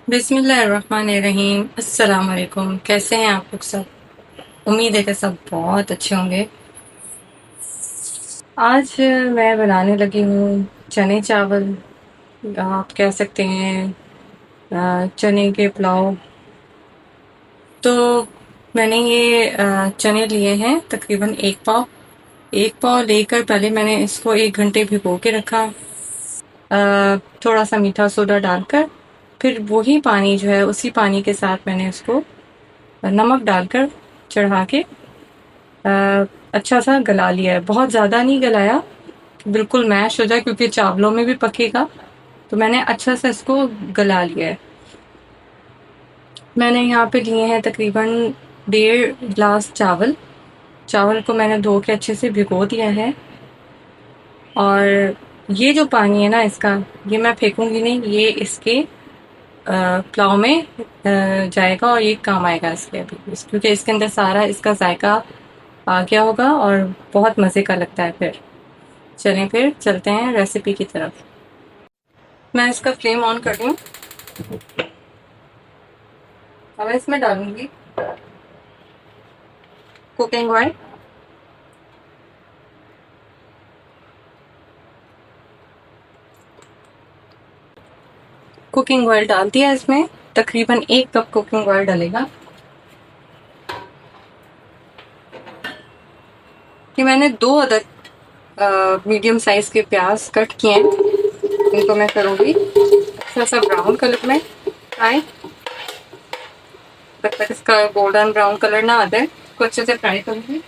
बिस्मिल्लाहिर्रहमानिर्रहीम। अस्सलाम वालेकुम। कैसे हैं आप लोग सब? उम्मीद है कि सब बहुत अच्छे होंगे। आज मैं बनाने लगी हूँ चने चावल, आप कह सकते हैं चने के पुलाव। तो मैंने ये चने लिए हैं तकरीबन एक पाव लेकर पहले मैंने इसको 1 घंटे भिगो के रखा, थोड़ा सा मीठा सोडा डालकर। फिर वही पानी जो है उसी पानी के साथ मैंने उसको नमक डालकर चढ़ा के अच्छा सा गला लिया है। बहुत ज़्यादा नहीं गलाया, बिल्कुल मैश हो जाए क्योंकि चावलों में भी पकेगा। तो मैंने अच्छा सा इसको गला लिया है। मैंने यहाँ पे लिए हैं तकरीबन 1.5 गिलास चावल। चावल को मैंने धो के अच्छे से भिगो दिया है। और ये जो पानी है ना इसका, ये मैं फेंकूंगी नहीं, ये इसके पुलाव में जाएगा और ये काम आएगा इसके अभी क्योंकि इसके अंदर सारा इसका जायका आ गया होगा और बहुत मज़े का लगता है। फिर चलें, फिर चलते हैं रेसिपी की तरफ। मैं इसका फ्लेम ऑन कर रही हूँ। अब मैं इसमें डालूंगी कुकिंग ऑयल। कुकिंग ऑयल डाल दिया इसमें, तकरीबन 1 कप कुकिंग ऑयल डलेगा। ये मैंने 2 अदद मीडियम साइज के प्याज कट किए हैं। इनको मैं करूंगी अच्छा सा ब्राउन कलर में फ्राई, तब तक इसका गोल्डन ब्राउन कलर ना आ जाए इसको अच्छे से फ्राई करूंगी।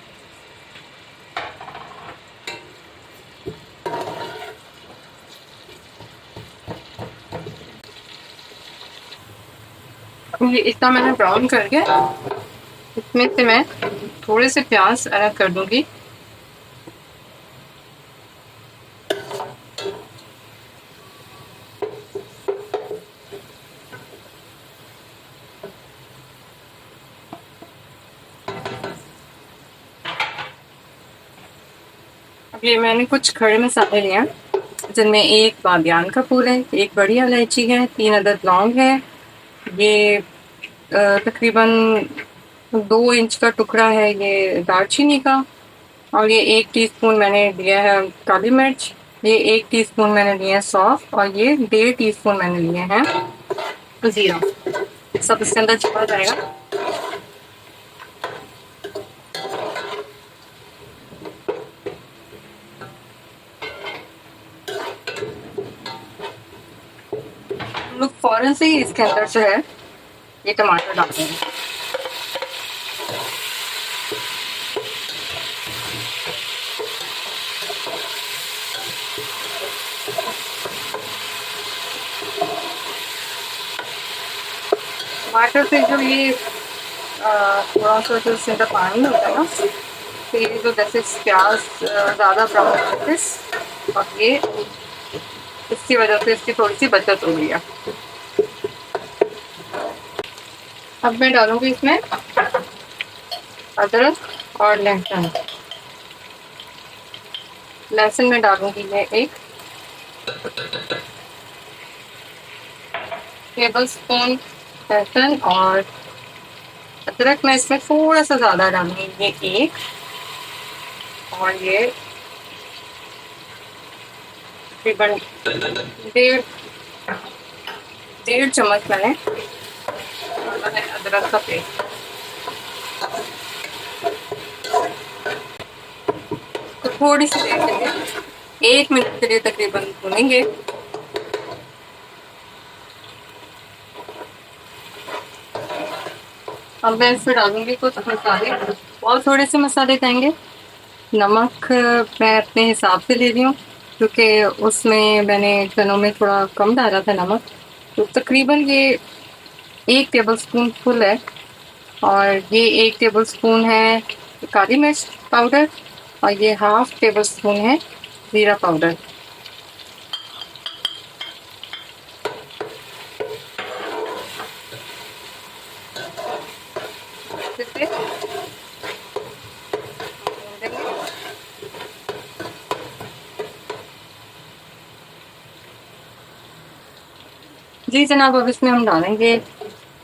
ये इतना मैंने ब्राउन करके इसमें से मैं थोड़े से प्याज अलग कर दूंगी। अब ये मैंने कुछ खड़े मसाले लिए हैं जिनमें एक बादियान का फूल है, एक बड़ी इलायची है, 3 अदद लौंग है, ये तकरीबन 2 इंच का टुकड़ा है ये दालचीनी का, और ये 1 टीस्पून मैंने लिया है काली मिर्च, ये 1 टीस्पून मैंने लिया है सौंफ, और ये 1.5 टीस्पून मैंने लिए हैं जीरा। सब इसके अंदर चला जाएगा। हम लोग फौरन से ही इसके अंदर जो है ये टमाटर डाल देंगे। टमाटर से जो ये थोड़ा सा जो इसके अंदर पानी होता है ना, तो ये जो जैसे प्याज ज़्यादा ब्राउन होते हैं और ये इसकी वजह से इसकी थोड़ी सी बचत हो गई है। अब मैं डालूंगी इसमें अदरक और लहसुन। लहसुन में डालूंगी मैं 1 टेबल स्पून लहसुन, और अदरक मैं इसमें थोड़ा सा ज़्यादा डालूंगी, ये एक, और ये तकरीबन डेढ़ डेढ़ चम्मच मैंने अदरक का पेस्ट। तो थोड़ी सी देर के लिए 1 मिनट के लिए तकरीबन भूनेंगे। अब मैं इसमें डालूंगी कुछ मसाले, और थोड़े से मसाले जाएंगे। नमक मैं अपने हिसाब से ले रही हूँ क्योंकि उसमें मैंने चनों में थोड़ा कम डाला था नमक। तो तकरीबन ये 1 टेबल स्पून फुल है, और ये 1 टेबल स्पून है काली मिर्च पाउडर, और ये 1/2 टेबल स्पून है जीरा पाउडर। जी जनाब, अब इसमें हम डालेंगे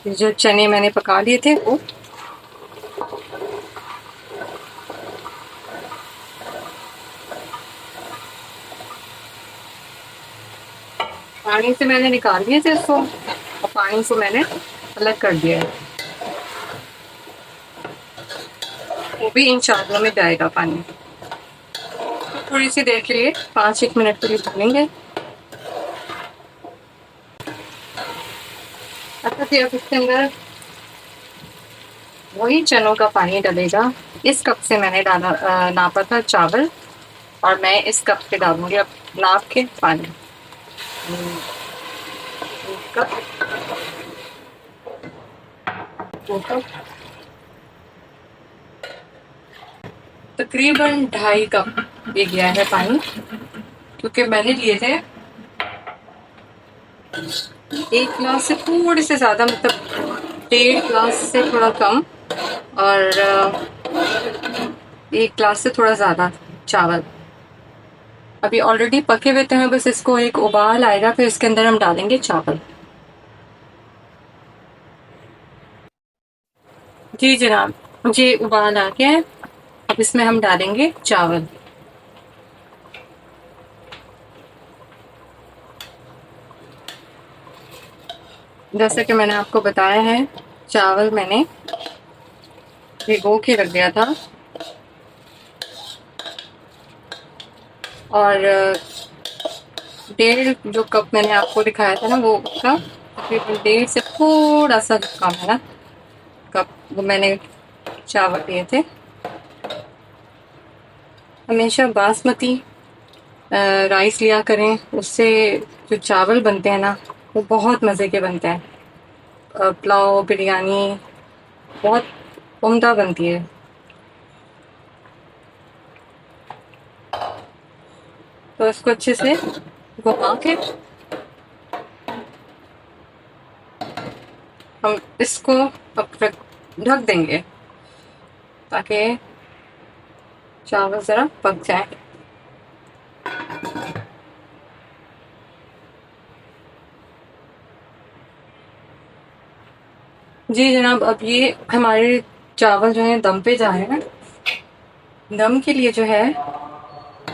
जो चने मैंने पका लिए थे वो। पानी से मैंने निकाल दिए थे इसको और पानी को मैंने अलग कर दिया है। वो भी इन चावलों में जाएगा पानी। तो थोड़ी सी देर के लिए 5-1 मिनट के लिए भूनेंगे। अच्छा जी, अब इसके अंदर वही चनों का पानी डलेगा। इस कप से मैंने डाला नापा था चावल, और मैं इस कप से डालूंगी अब नाप के पानी। एक कप, 2 कप, तकरीबन 2.5 कप ये गया है पानी, क्योंकि मैंने लिए थे 1 गिलास से थोड़े से ज़्यादा, मतलब 1.5 गिलास से थोड़ा कम, और 1 गिलास से थोड़ा ज़्यादा चावल। अभी ऑलरेडी पके हुए हैं, बस इसको एक उबाल आएगा, फिर इसके अंदर हम डालेंगे चावल। जी जनाब, मुझे उबाल आ गया है। अब इसमें हम डालेंगे चावल। जैसा कि मैंने आपको बताया है, चावल मैंने भिगो के रख दिया था, और 1.5 जो कप मैंने आपको दिखाया था ना, वो उसका तकरीबन 1.5 से थोड़ा सा कम है ना कप वो मैंने चावल लिए थे। हमेशा बासमती राइस लिया करें, उससे जो चावल बनते हैं ना वो बहुत मज़े के बनते हैं। पुलाव, बिरयानी बहुत उम्दा बनती है। तो इसको अच्छे से घुमा के हम इसको अब ढक देंगे, ताकि चावल ज़रा पक जाए। जी जनाब, अब ये हमारे चावल जो हैं दम पे जा रहे हैं। दम के लिए जो है,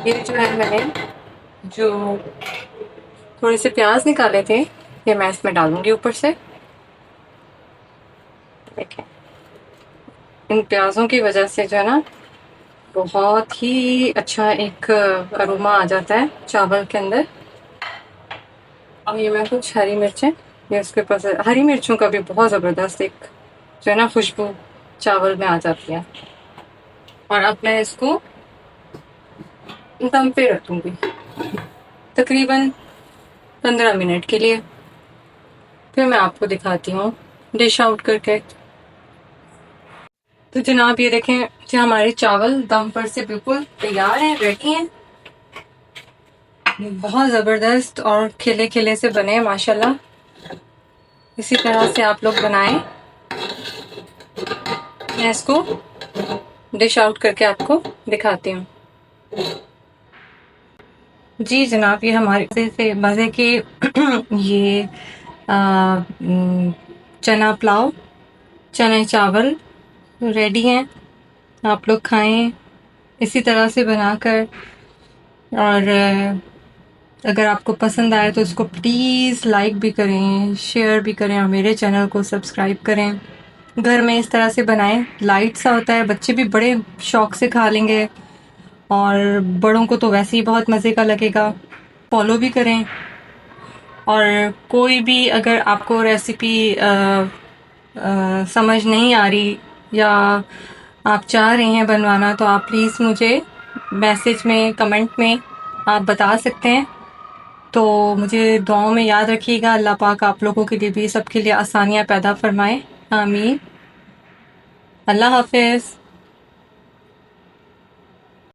ये जो है मैंने जो थोड़े से प्याज निकाले थे, ये मैं इसमें डालूंगी ऊपर से। देखें, इन प्याज़ों की वजह से जो है ना बहुत ही अच्छा एक अरोमा आ जाता है चावल के अंदर। और ये मैं कुछ हरी मिर्चें, ये उसके ऊपर से हरी मिर्चों का भी बहुत ज़बरदस्त एक जो है ना खुशबू चावल में आ जाती है। और अब मैं इसको दम पे रखूँगी तकरीबन 15 मिनट के लिए। फिर मैं आपको दिखाती हूँ डिश आउट करके। तो जनाब ये देखें कि हमारे चावल दम पर से बिल्कुल तैयार हैं, रेडी हैं। बहुत ज़बरदस्त और खिले खिले से बने हैं माशाल्लाह। इसी तरह से आप लोग बनाएं। मैं इसको डिश आउट करके आपको दिखाती हूँ। जी जनाब, ये हमारे से मज़े के ये चना पुलाव, चने चावल रेडी हैं। आप लोग खाएं इसी तरह से बनाकर। और अगर आपको पसंद आए तो इसको प्लीज़ लाइक भी करें, शेयर भी करें, और मेरे चैनल को सब्सक्राइब करें। घर में इस तरह से बनाएं, लाइट सा होता है, बच्चे भी बड़े शौक से खा लेंगे, और बड़ों को तो वैसे ही बहुत मज़े का लगेगा। फॉलो भी करें। और कोई भी अगर आपको रेसिपी समझ नहीं आ रही, या आप चाह रहे हैं बनवाना, तो आप प्लीज़ मुझे मैसेज में, कमेंट में आप बता सकते हैं। तो मुझे दुआओं में याद रखिएगा। अल्लाह पाक आप लोगों के लिए भी, सबके लिए आसानियाँ पैदा फरमाए। आमीन। अल्लाह हाफिज़।